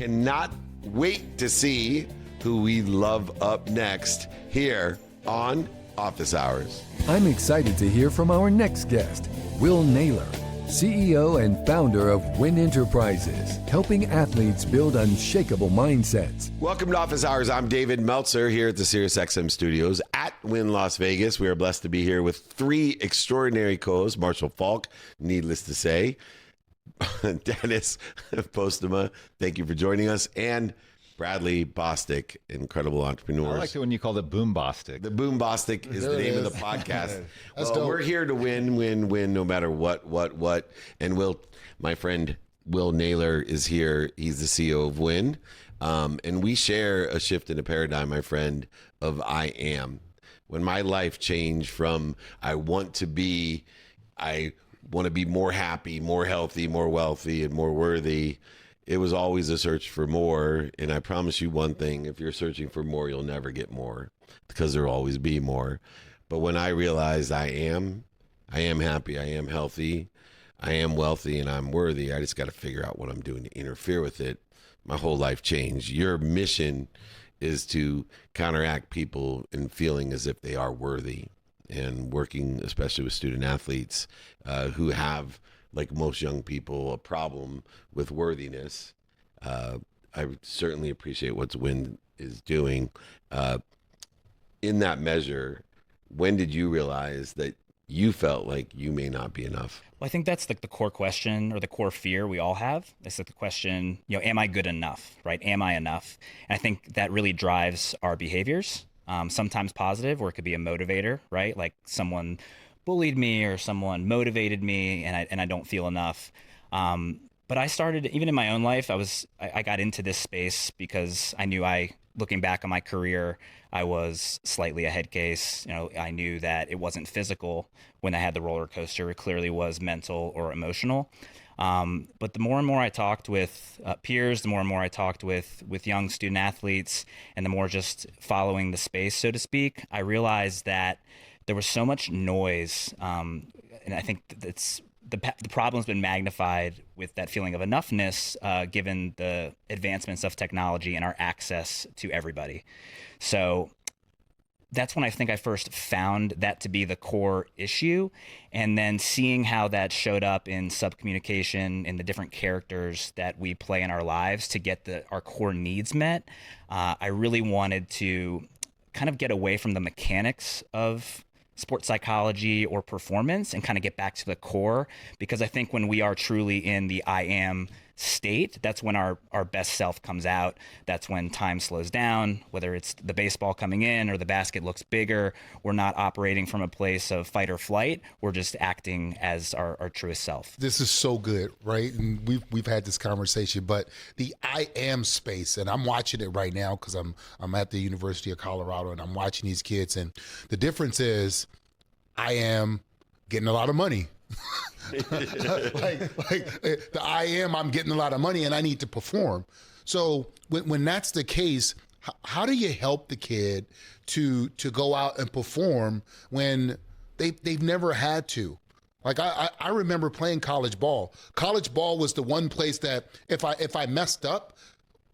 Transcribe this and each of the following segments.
Cannot wait to see who we love up next here on Office Hours. I'm excited to hear from our next guest, Will Naylor, CEO and founder of W1N Enterprises, helping athletes build unshakable mindsets. Welcome to Office Hours. I'm David Meltzer here at the SiriusXM studios at W1N Las Vegas. We are blessed to be here with three extraordinary co-hosts, Marshall Falk, needless to say, Dennis Postema, thank you for joining us, and Bradley Bostic, incredible entrepreneurs. I liked it when you called it Boom Bostic. The Boom Bostic is the name of the podcast. Well, we're here to win, no matter what. And Will, my friend Will Naylor is here. He's the CEO of W1N. And we share a shift in a paradigm, my friend, of I am. When my life changed from I want to be more happy, more healthy, more wealthy, and more worthy, it was always a search for more. And I promise you one thing, if you're searching for more, you'll never get more, because there'll always be more. But when I realized I am happy, I am healthy, I am wealthy, and I'm worthy, I just got to figure out what I'm doing to interfere with it. My whole life changed. Your mission is to counteract people in feeling as if they are worthy, and working especially with student athletes who have, like most young people, a problem with worthiness. I certainly appreciate what W1N is doing. In that measure, when did you realize that you felt like you may not be enough? Well, I think that's like the core question, or the core fear we all have. It's like the question, am I good enough, right? Am I enough? And I think that really drives our behaviors, sometimes positive, or it could be a motivator, right? Like someone bullied me or someone motivated me and I don't feel enough. But I started, even in my own life, I got into this space because I knew looking back on my career, I was slightly a head case. I knew that it wasn't physical when I had the roller coaster. It clearly was mental or emotional. But the more and more I talked with peers, the more and more I talked with young student athletes, and the more just following the space, so to speak, I realized that there was so much noise. And I think that's the problem's been magnified with that feeling of enoughness, given the advancements of technology and our access to everybody. So that's when I think I first found that to be the core issue. And then seeing how that showed up in subcommunication, in the different characters that we play in our lives to get our core needs met, I really wanted to kind of get away from the mechanics of sports psychology or performance and kind of get back to the core, because I think when we are truly in the I am state, that's when our best self comes out. That's when time slows down, whether it's the baseball coming in or the basket looks bigger. We're not operating from a place of fight or flight. We're just acting as our truest self. This is so good, right? And we've had this conversation, but the I am space, and I'm watching it right now because I'm at the University of Colorado and I'm watching these kids, and the difference is I am getting a lot of money. I'm getting a lot of money and I need to perform. So when that's the case, how do you help the kid to go out and perform when they've never had to? Like I remember playing college ball. College ball was the one place that if I messed up,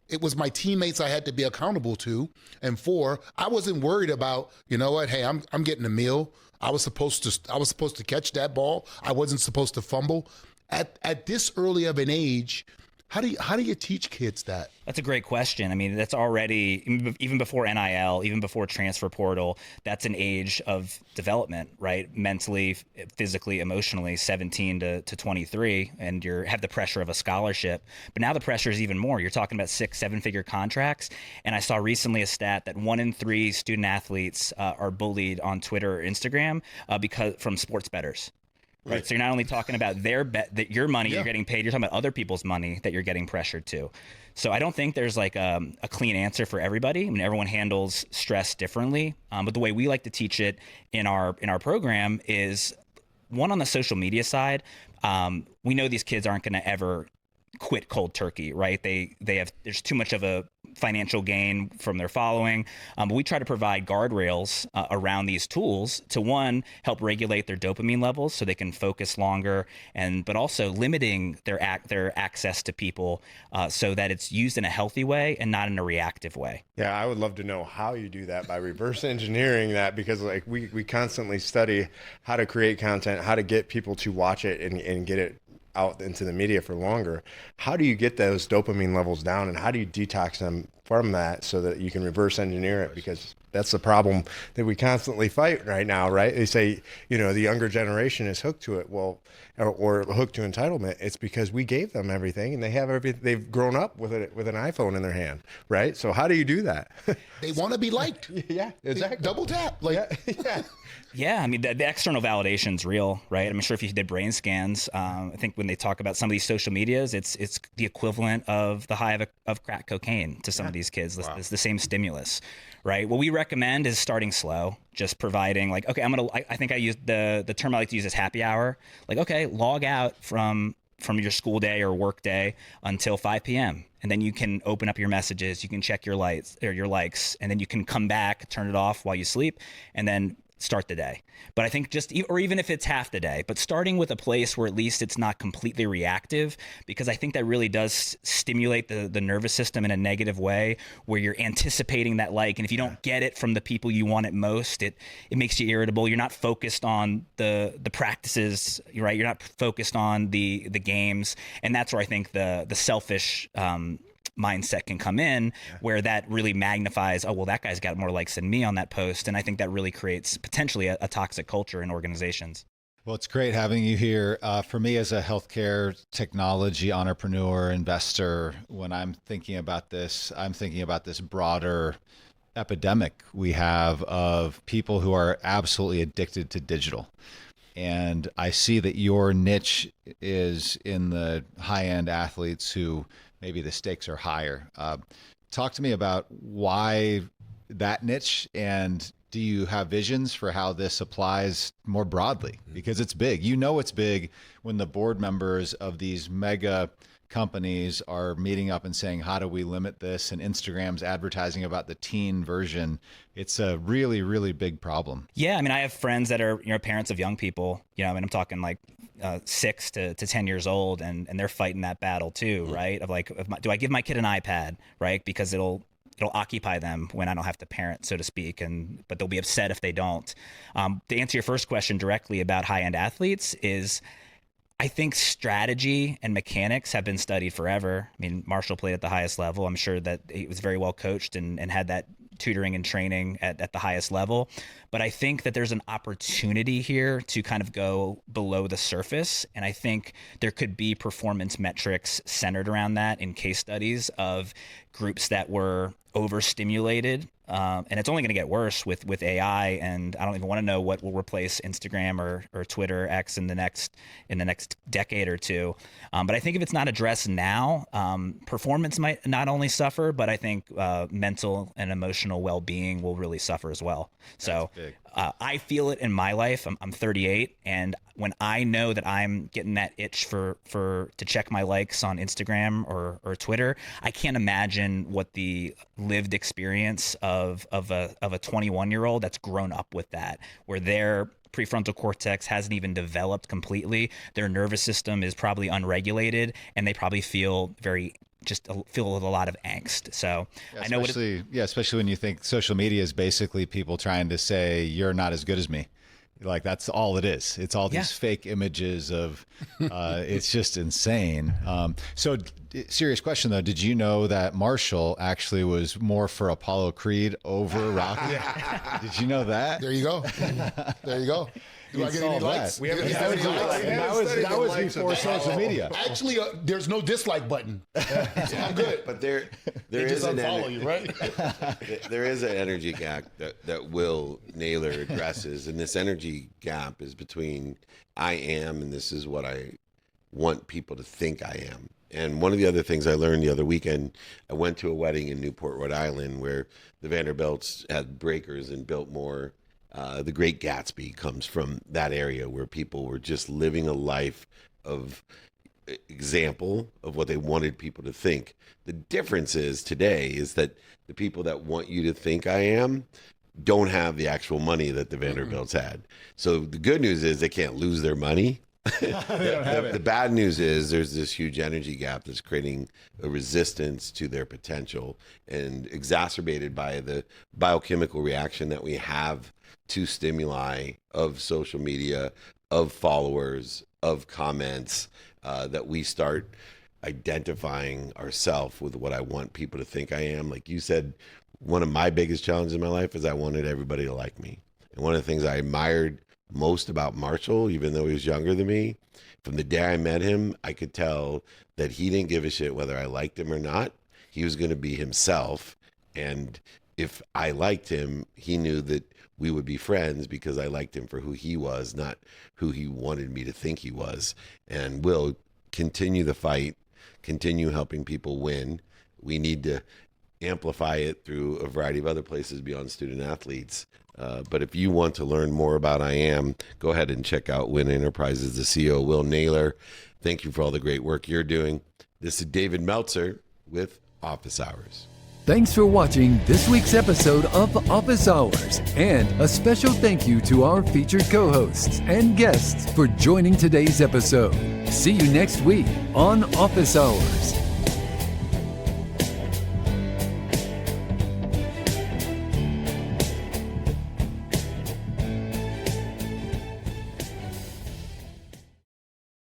it was my teammates I had to be accountable to and for. I wasn't worried about, hey, I'm getting a meal. I was supposed to catch that ball. I wasn't supposed to fumble. At this early of an age, how do you teach kids that? That's a great question. I mean, that's already, even before NIL, even before transfer portal, that's an age of development, right? Mentally, physically, emotionally, 17 to 23, and you have the pressure of a scholarship. But now the pressure is even more. You're talking about 6-7-figure contracts. And I saw recently a stat that 1 in 3 student athletes are bullied on Twitter or Instagram from sports bettors. Right. So you're not only talking about that your money you're getting paid, you're talking about other people's money that you're getting pressured to. So I don't think there's like a clean answer for everybody. I mean, everyone handles stress differently. But the way we like to teach it in our program is, one, on the social media side, we know these kids aren't going to ever quit cold turkey, right? There's too much of a financial gain from their following. But we try to provide guardrails around these tools to, one, help regulate their dopamine levels so they can focus longer, but also limiting their access to people so that it's used in a healthy way and not in a reactive way. Yeah, I would love to know how you do that by reverse engineering that, because like we constantly study how to create content, how to get people to watch it and get it out into the media for longer. How do you get those dopamine levels down, and how do you detox them from that so that you can reverse engineer it? Because that's the problem that we constantly fight right now, right? They say, the younger generation is hooked to it. Well, or hooked to entitlement. It's because we gave them everything, and they have everything. They've grown up with it, with an iPhone in their hand, right? So how do you do that? They want to be liked. Yeah, exactly. Double tap. Yeah. Yeah, I mean, the external validation's real, right? I'm sure if you did brain scans, I think when they talk about some of these social medias, it's the equivalent of the high of crack cocaine to some of these kids. Wow. It's the same stimulus, right? What we recommend is starting slow, just providing like, okay, I think I use the term I like to use is happy hour. Like, okay, log out from your school day or work day until 5 p.m. And then you can open up your messages, you can check your lights or your likes, and then you can come back, turn it off while you sleep, and then start the day. But I think or even if it's half the day, but starting with a place where at least it's not completely reactive, because I think that really does stimulate the nervous system in a negative way where you're anticipating that like, and if you don't get it from the people you want it most, it makes you irritable. You're not focused on the practices, right? You're not focused on the games. And that's where I think the selfish, mindset can come in, where that really magnifies, oh, well, that guy's got more likes than me on that post. And I think that really creates potentially a toxic culture in organizations. Well, it's great having you here. For me as a healthcare technology entrepreneur, investor, when I'm thinking about this broader epidemic we have of people who are absolutely addicted to digital. And I see that your niche is in the high-end athletes who maybe the stakes are higher. Talk to me about why that niche, and do you have visions for how this applies more broadly? Because it's big. It's big when the board members of these mega companies are meeting up and saying, how do we limit this? And Instagram's advertising about the teen version. It's a really, really big problem. Yeah. I mean, I have friends that are, parents of young people, I mean, I'm talking like 6 to 10 years old, and they're fighting that battle too, right? Of like, do I give my kid an iPad, right? Because it'll occupy them when I don't have to parent, so to speak, but they'll be upset if they don't. To answer your first question directly about high-end athletes is, I think strategy and mechanics have been studied forever. I mean, Marshall played at the highest level. I'm sure that he was very well coached and had that tutoring and training at the highest level. But I think that there's an opportunity here to kind of go below the surface. And I think there could be performance metrics centered around that in case studies of groups that were overstimulated. And it's only going to get worse with AI. And I don't even want to know what will replace Instagram or Twitter X in the next decade or two. But I think if it's not addressed now, performance might not only suffer, but I think mental and emotional well-being will really suffer as well. So I feel it in my life. I'm 38, and when I know that I'm getting that itch to check my likes on Instagram or Twitter, I can't imagine what the lived experience of a 21-year-old that's grown up with that, where their prefrontal cortex hasn't even developed completely. Their nervous system is probably unregulated, and they probably feel with a lot of angst. So yeah, I know especially when you think social media is basically people trying to say you're not as good as me. Like that's all it is. It's all these fake images of, it's just insane. So serious question though. Did you know that Marshall actually was more for Apollo Creed over Rocky? Did you know that? There you go. There you go. Do I get any likes? We haven't That was before social media. Actually, there's no dislike button. So I'm good. But there Just is an unfollow you, right? there is an energy gap that Will Naylor addresses, and this energy gap is between I am and this is what I want people to think I am. And one of the other things I learned the other weekend, I went to a wedding in Newport, Rhode Island, where the Vanderbilts had breakers and built more. The Great Gatsby comes from that area where people were just living a life of example of what they wanted people to think. The difference is today is that the people that want you to think I am don't have the actual money that the Vanderbilts had. So the good news is they can't lose their money. The bad news is there's this huge energy gap that's creating a resistance to their potential, and exacerbated by the biochemical reaction that we have to stimuli of social media, of followers, of comments, that we start identifying ourselves with what I want people to think I am. Like you said, one of my biggest challenges in my life is I wanted everybody to like me. And one of the things I admired most about Marshall, even though he was younger than me, from the day I met him, I could tell that he didn't give a shit whether I liked him or not. He was going to be himself. And if I liked him, he knew that we would be friends because I liked him for who he was, not who he wanted me to think he was. And we'll continue the fight, continue helping people win. We need to amplify it through a variety of other places beyond student athletes. But if you want to learn more about I Am, go ahead and check out WIN Enterprises, the CEO, Will Naylor. Thank you for all the great work you're doing. This is David Meltzer with Office Hours. Thanks for watching this week's episode of Office Hours, and a special thank you to our featured co-hosts and guests for joining today's episode. See you next week on Office Hours.